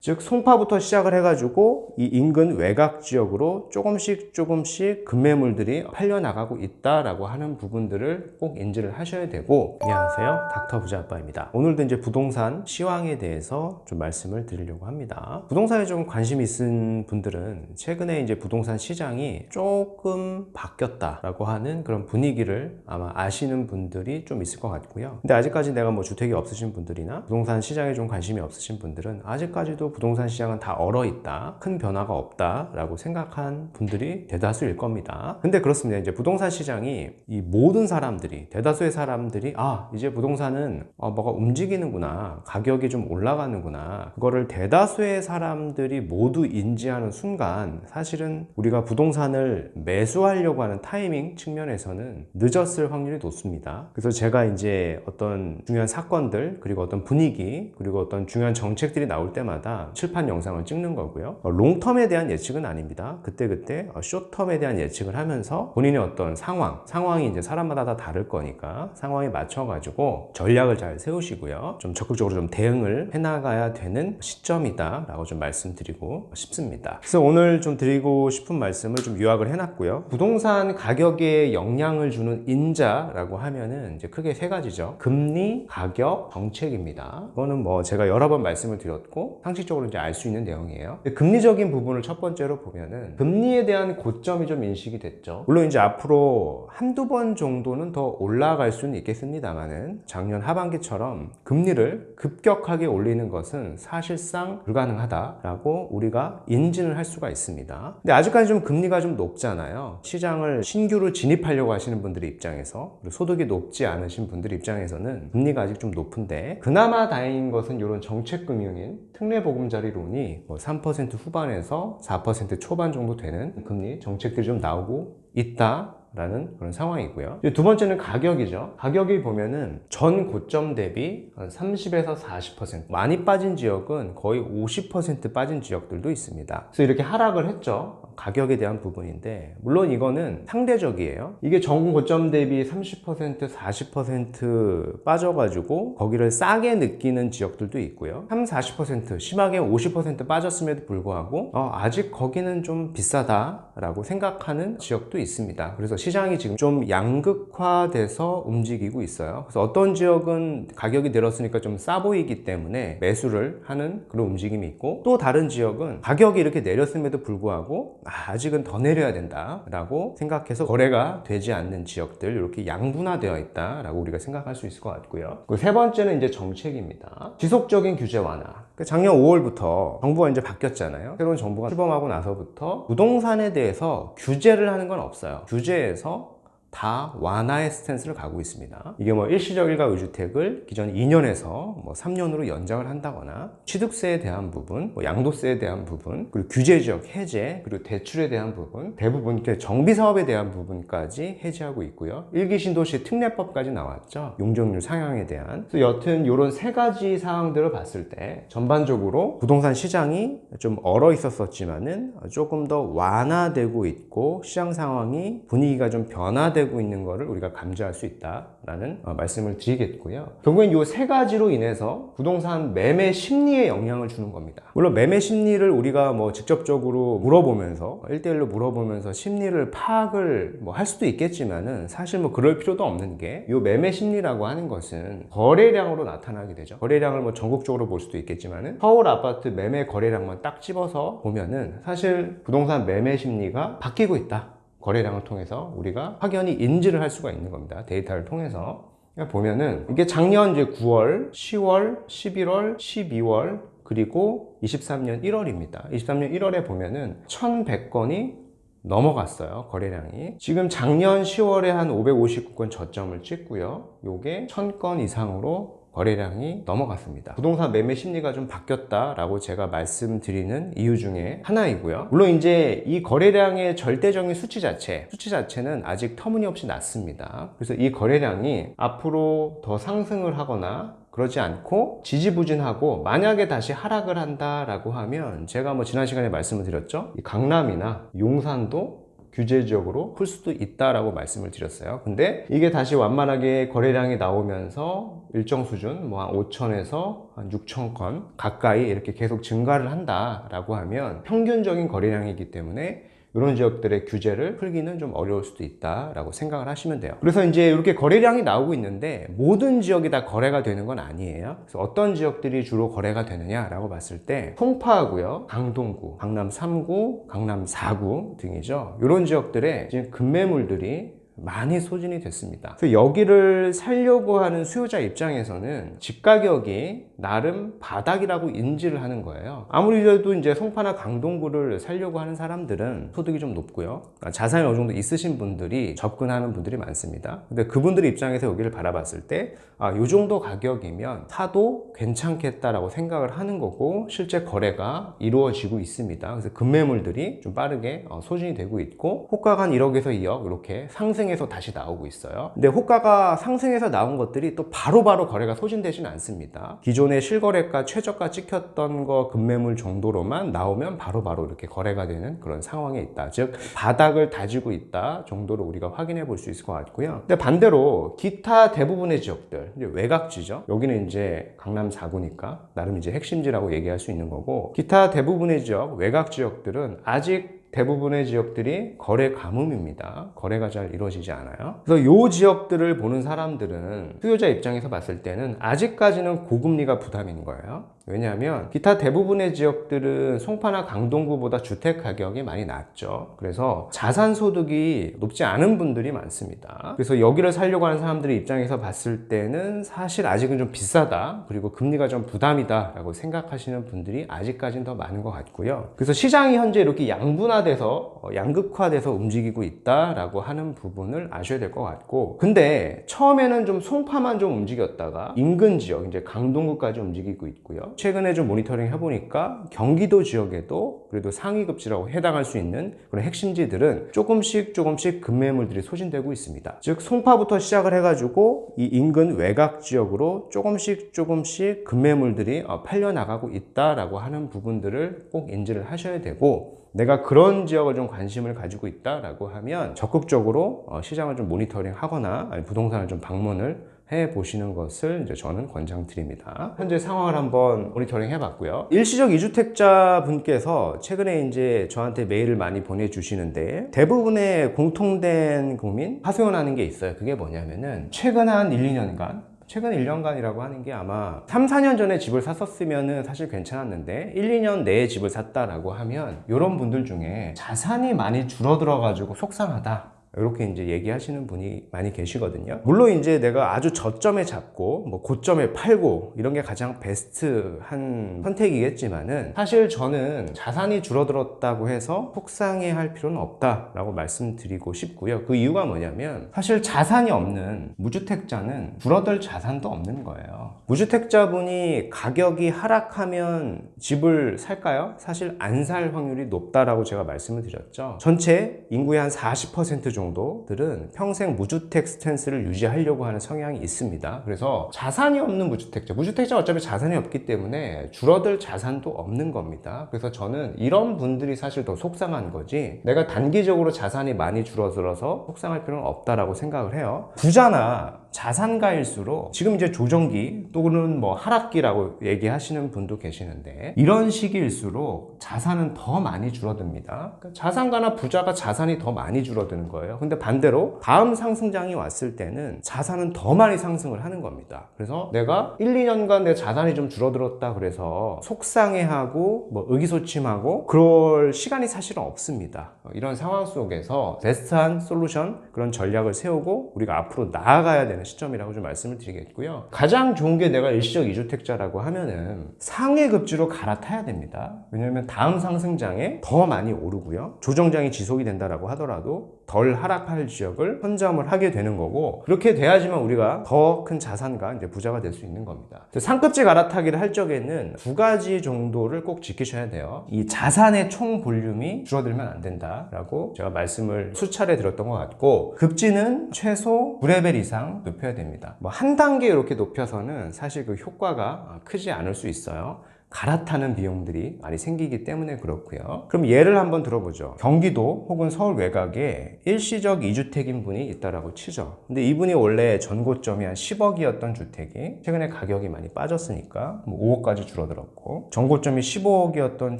즉 송파부터 시작을 해가지고 이 인근 외곽 지역으로 조금씩 급매물들이 팔려나가고 있다라고 하는 부분들을 꼭 인지를 하셔야 되고. 안녕하세요, 닥터 부자아빠입니다. 오늘도 이제 부동산 시황에 대해서 좀 말씀을 드리려고 합니다. 부동산에 좀 관심 있은 분들은 최근에 이제 부동산 시장이 조금 바뀌었다라고 하는 그런 분위기를 아마 아시는 분들이 좀 있을 것 같고요. 근데 아직까지 내가 뭐 주택이 없으신 분들이나 부동산 시장에 좀 관심이 없으신 분들은 아직까지도 부동산 시장은 다 얼어있다, 큰 변화가 없다 라고 생각한 분들이 대다수일 겁니다. 근데 그렇습니다. 이제 부동산 시장이 이 모든 사람들이, 대다수의 사람들이 이제 부동산은 뭐가 움직이는구나, 가격이 좀 올라가는구나, 그거를 대다수의 사람들이 모두 인지하는 순간 사실은 우리가 부동산을 매수하려고 하는 타이밍 측면에서는 늦었을 확률이 높습니다. 그래서 제가 이제 어떤 중요한 사건들, 그리고 어떤 분위기, 그리고 어떤 중요한 정책들이 나올 때마다 칠판 영상을 찍는 거고요. 롱텀에 대한 예측은 아닙니다. 그때그때 숏텀에 대한 예측을 하면서 본인의 어떤 상황이 이제 사람마다 다 다를 거니까 상황에 맞춰가지고 전략을 잘 세우시고요. 좀 적극적으로 좀 대응을 해나가야 되는 시점이다 라고 좀 말씀드리고 싶습니다. 그래서 오늘 좀 드리고 싶은 말씀을 좀 요약을 해놨고요. 부동산 가격에 영향을 주는 인자라고 하면은 이제 크게 세 가지죠. 금리, 가격, 정책입니다. 이거는 뭐 제가 여러 번 말씀을 드렸고 상식적으로 이제 알 수 있는 내용이에요. 금리적인 부분을 첫 번째로 보면은 금리에 대한 고점이 좀 인식이 됐죠. 물론 이제 앞으로 한두 번 정도는 더 올라갈 수는 있겠습니다만은 작년 하반기처럼 금리를 급격하게 올리는 것은 사실상 불가능하다라고 우리가 인지를 할 수가 있습니다. 근데 아직까지 좀 금리가 좀 높잖아요. 시장을 신규로 진입하려고 하시는 분들의 입장에서, 그리고 소득이 높지 않으신 분들 입장에서는 금리가 아직 좀 높은데, 그나마 다행인 것은 이런 정책금융인 특례보금자리론이 3% 후반에서 4% 초반 정도 되는 금리 정책들이 좀 나오고 있다 라는 그런 상황이고요. 두 번째는 가격이죠. 가격이 보면은 전 고점 대비 30에서 40%, 많이 빠진 지역은 거의 50% 빠진 지역들도 있습니다. 그래서 이렇게 하락을 했죠. 가격에 대한 부분인데, 물론 이거는 상대적이에요. 이게 전 고점 대비 30%, 40% 빠져가지고 거기를 싸게 느끼는 지역들도 있고요. 40%, 심하게 50% 빠졌음에도 불구하고 아직 거기는 좀 비싸다라고 생각하는 지역도 있습니다. 그래서 시장이 지금 좀 양극화돼서 움직이고 있어요. 그래서 어떤 지역은 가격이 내렸으니까 좀 싸 보이기 때문에 매수를 하는 그런 움직임이 있고, 또 다른 지역은 가격이 이렇게 내렸음에도 불구하고 아직은 더 내려야 된다 라고 생각해서 거래가 되지 않는 지역들, 이렇게 양분화되어 있다 라고 우리가 생각할 수 있을 것 같고요. 세 번째는 이제 정책입니다. 지속적인 규제 완화. 작년 5월부터 정부가 이제 바뀌었잖아요. 새로운 정부가 출범하고 나서부터 부동산에 대해서 규제를 하는 건 없어요. 규제에서 다 완화의 스탠스를 가고 있습니다. 이게 뭐 일시적 일가 의주택을 기존 2년에서 3년으로 연장을 한다거나, 취득세에 대한 부분, 양도세에 대한 부분, 그리고 규제지역 해제, 그리고 대출에 대한 부분, 대부분 정비사업에 대한 부분까지 해제하고 있고요. 일기 신도시 특례법까지 나왔죠. 용적률 상향에 대한. 그래서 여튼 이런 세 가지 사항들을 봤을 때 전반적으로 부동산 시장이 좀 얼어 있었지만은 조금 더 완화되고 있고, 시장 상황이, 분위기가 좀 변화되고 있는 것을 우리가 감지할 수 있다라는 말씀을 드리겠고요. 결국엔 이 세 가지로 인해서 부동산 매매 심리에 영향을 주는 겁니다. 물론 매매 심리를 우리가 직접적으로 물어보면서, 1대1로 물어보면서 심리를 파악을 할 수도 있겠지만은, 사실 그럴 필요도 없는 게, 이 매매 심리라고 하는 것은 거래량으로 나타나게 되죠. 거래량을 전국적으로 볼 수도 있겠지만은, 서울 아파트 매매 거래량만 딱 집어서 보면은 사실 부동산 매매 심리가 바뀌고 있다. 거래량을 통해서 우리가 확연히 인지를 할 수가 있는 겁니다. 데이터를 통해서. 보면은 이게 작년 이제 9월, 10월, 11월, 12월, 그리고 23년 1월입니다. 23년 1월에 보면은 1,100건이 넘어갔어요. 거래량이. 지금 작년 10월에 한 559건 저점을 찍고요. 요게 1,000건 이상으로 거래량이 넘어갔습니다. 부동산 매매 심리가 좀 바뀌었다라고 제가 말씀드리는 이유 중에 하나이고요. 물론 이제 이 거래량의 절대적인 수치 자체는 아직 터무니없이 낮습니다. 그래서 이 거래량이 앞으로 더 상승을 하거나 그러지 않고 지지부진하고, 만약에 다시 하락을 한다라고 하면, 제가 지난 시간에 말씀을 드렸죠. 이 강남이나 용산도 규제 지역으로 풀 수도 있다라고 말씀을 드렸어요. 근데 이게 다시 완만하게 거래량이 나오면서 일정 수준 뭐 한 5천에서 한 6천 건 가까이 이렇게 계속 증가를 한다라고 하면 평균적인 거래량이기 때문에 이런 지역들의 규제를 풀기는 좀 어려울 수도 있다라고 생각을 하시면 돼요. 그래서 이제 이렇게 거래량이 나오고 있는데 모든 지역이 다 거래가 되는 건 아니에요. 그래서 어떤 지역들이 주로 거래가 되느냐라고 봤을 때 송파구요, 강동구, 강남 3구, 강남 4구 등이죠. 이런 지역들에 지금 급매물들이 많이 소진이 됐습니다. 그래서 여기를 살려고 하는 수요자 입장에서는 집 가격이 나름 바닥이라고 인지를 하는 거예요. 아무리 그래도 이제 송파나 강동구를 살려고 하는 사람들은 소득이 좀 높고요. 그러니까 자산이 어느 정도 있으신 분들이 접근하는 분들이 많습니다. 근데 그분들 입장에서 여기를 바라봤을 때, 요 정도 가격이면 사도 괜찮겠다라고 생각을 하는 거고, 실제 거래가 이루어지고 있습니다. 그래서 급매물들이 좀 빠르게 소진이 되고 있고, 호가가 한 1억에서 2억 이렇게 상승해서 다시 나오고 있어요. 근데 호가가 상승해서 나온 것들이 또 바로바로 거래가 소진되지는 않습니다. 기존의 실거래가 최저가 찍혔던 거 급매물 정도로만 나오면 바로바로 이렇게 거래가 되는 그런 상황에 있다. 즉 바닥을 다지고 있다 정도로 우리가 확인해 볼 수 있을 것 같고요. 근데 반대로 기타 대부분의 지역들, 이제 외곽지죠. 여기는 이제 강남 4구니까 나름 이제 핵심지라고 얘기할 수 있는 거고, 기타 대부분의 지역, 외곽 지역들은 아직 대부분의 지역들이 거래 가뭄입니다. 거래가 잘 이루어지지 않아요. 그래서 이 지역들을 보는 사람들은 수요자 입장에서 봤을 때는 아직까지는 고금리가 부담인 거예요. 왜냐하면 기타 대부분의 지역들은 송파나 강동구보다 주택 가격이 많이 낮죠. 그래서 자산 소득이 높지 않은 분들이 많습니다. 그래서 여기를 살려고 하는 사람들의 입장에서 봤을 때는 사실 아직은 좀 비싸다, 그리고 금리가 좀 부담이다 라고 생각하시는 분들이 아직까지는 더 많은 것 같고요. 그래서 시장이 현재 이렇게 양분화돼서 양극화돼서 움직이고 있다라고 하는 부분을 아셔야 될 것 같고, 근데 처음에는 좀 송파만 좀 움직였다가 인근 지역, 이제 강동구까지 움직이고 있고요. 최근에 좀 모니터링 해보니까 경기도 지역에도 그래도 상위급지라고 해당할 수 있는 그런 핵심지들은 조금씩 급매물들이 소진되고 있습니다. 즉 송파부터 시작을 해가지고 이 인근 외곽 지역으로 조금씩 급매물들이 팔려나가고 있다라고 하는 부분들을 꼭 인지를 하셔야 되고, 내가 그런 지역을 좀 관심을 가지고 있다라고 하면 적극적으로 시장을 좀 모니터링 하거나 아니면 부동산을 좀 방문을 해 보시는 것을 이제 저는 권장드립니다. 현재 상황을 한번 모니터링 해봤고요. 일시적 2주택자 분께서 최근에 이제 저한테 메일을 많이 보내주시는데 대부분의 공통된 고민, 하소연하는 게 있어요. 그게 뭐냐면은 최근 한 1, 2년간, 최근 1년간이라고 하는 게 아마 3, 4년 전에 집을 샀었으면 사실 괜찮았는데 1, 2년 내에 집을 샀다라고 하면 이런 분들 중에 자산이 많이 줄어들어 가지고 속상하다, 이렇게 이제 얘기하시는 분이 많이 계시거든요. 물론 이제 내가 아주 저점에 잡고 뭐 고점에 팔고 이런 게 가장 베스트한 선택이겠지만은, 사실 저는 자산이 줄어들었다고 해서 속상해 할 필요는 없다라고 말씀드리고 싶고요. 그 이유가 뭐냐면 사실 자산이 없는 무주택자는 줄어들 자산도 없는 거예요. 무주택자분이 가격이 하락하면 집을 살까요? 사실 안 살 확률이 높다라고 제가 말씀을 드렸죠. 전체 인구의 한 40% 정도들은 평생 무주택 스탠스를 유지하려고 하는 성향이 있습니다. 그래서 자산이 없는 무주택자는 어차피 자산이 없기 때문에 줄어들 자산도 없는 겁니다. 그래서 저는 이런 분들이 사실 더 속상한 거지, 내가 단기적으로 자산이 많이 줄어들어서 속상할 필요는 없다라고 생각을 해요. 부자나 자산가일수록 지금 이제 조정기 또는 뭐 하락기라고 얘기하시는 분도 계시는데, 이런 시기일수록 자산은 더 많이 줄어듭니다. 그러니까 자산가나 부자가 자산이 더 많이 줄어드는 거예요. 근데 반대로 다음 상승장이 왔을 때는 자산은 더 많이 상승을 하는 겁니다. 그래서 내가 1, 2년간 내 자산이 좀 줄어들었다 그래서 속상해하고 뭐 의기소침하고 그럴 시간이 사실은 없습니다. 이런 상황 속에서 베스트한 솔루션, 그런 전략을 세우고 우리가 앞으로 나아가야 되는 시점이라고 좀 말씀을 드리겠고요. 가장 좋은 게 내가 일시적 2주택자라고 하면은 상해급지로 갈아타야 됩니다. 왜냐하면 다음 상승장에 더 많이 오르고요. 조정장이 지속이 된다라고 하더라도 덜 하락할 지역을 선점을 하게 되는 거고, 그렇게 돼야지만 우리가 더 큰 자산가, 이제 부자가 될 수 있는 겁니다. 상급지 갈아타기를 할 적에는 두 가지 정도를 꼭 지키셔야 돼요. 이 자산의 총 볼륨이 줄어들면 안 된다라고 제가 말씀을 수차례 드렸던 것 같고, 급지는 최소 9레벨 이상 높여야 됩니다. 뭐 한 단계 이렇게 높여서는 사실 그 효과가 크지 않을 수 있어요. 갈아타는 비용들이 많이 생기기 때문에 그렇고요. 그럼 예를 한번 들어보죠. 경기도 혹은 서울 외곽에 일시적 2주택인 분이 있다라고 치죠. 근데 이분이 원래 전고점이 한 10억이었던 주택이 최근에 가격이 많이 빠졌으니까 뭐 5억까지 줄어들었고, 전고점이 15억이었던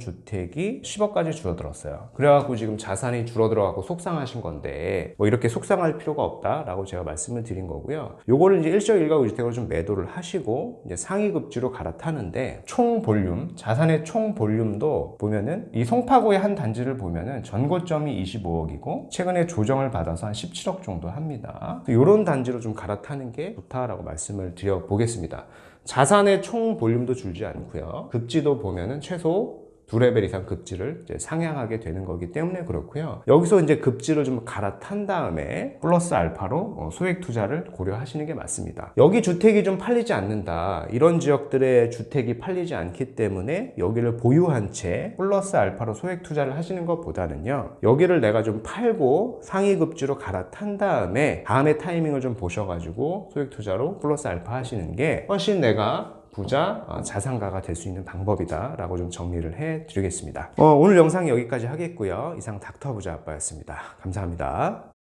주택이 10억까지 줄어들었어요. 그래갖고 지금 자산이 줄어들어갖고 속상하신 건데, 뭐 이렇게 속상할 필요가 없다라고 제가 말씀을 드린 거고요. 요거를 이제 일시적 일가구 주택으로 좀 매도를 하시고 이제 상위급지로 갈아타는데, 총 볼륨, 자산의 총 볼륨도 보면은 이 송파구의 한 단지를 보면은 전고점이 25억이고 최근에 조정을 받아서 한 17억 정도 합니다. 이런 단지로 좀 갈아타는 게 좋다라고 말씀을 드려 보겠습니다. 자산의 총 볼륨도 줄지 않고요. 급지도 보면은 최소 2레벨 이상 급지를 이제 상향하게 되는 거기 때문에 그렇고요. 여기서 이제 급지를 좀 갈아탄 다음에 플러스 알파로 소액 투자를 고려하시는 게 맞습니다. 여기 주택이 좀 팔리지 않는다, 이런 지역들의 주택이 팔리지 않기 때문에 여기를 보유한 채 플러스 알파로 소액 투자를 하시는 것보다는요, 여기를 내가 좀 팔고 상위 급지로 갈아탄 다음에 다음에 타이밍을 좀 보셔가지고 소액 투자로 플러스 알파 하시는 게 훨씬 내가 부자, 자산가가 될 수 있는 방법이다 라고 좀 정리를 해 드리겠습니다. 오늘 영상 여기까지 하겠고요. 이상 닥터 부자 아빠였습니다. 감사합니다.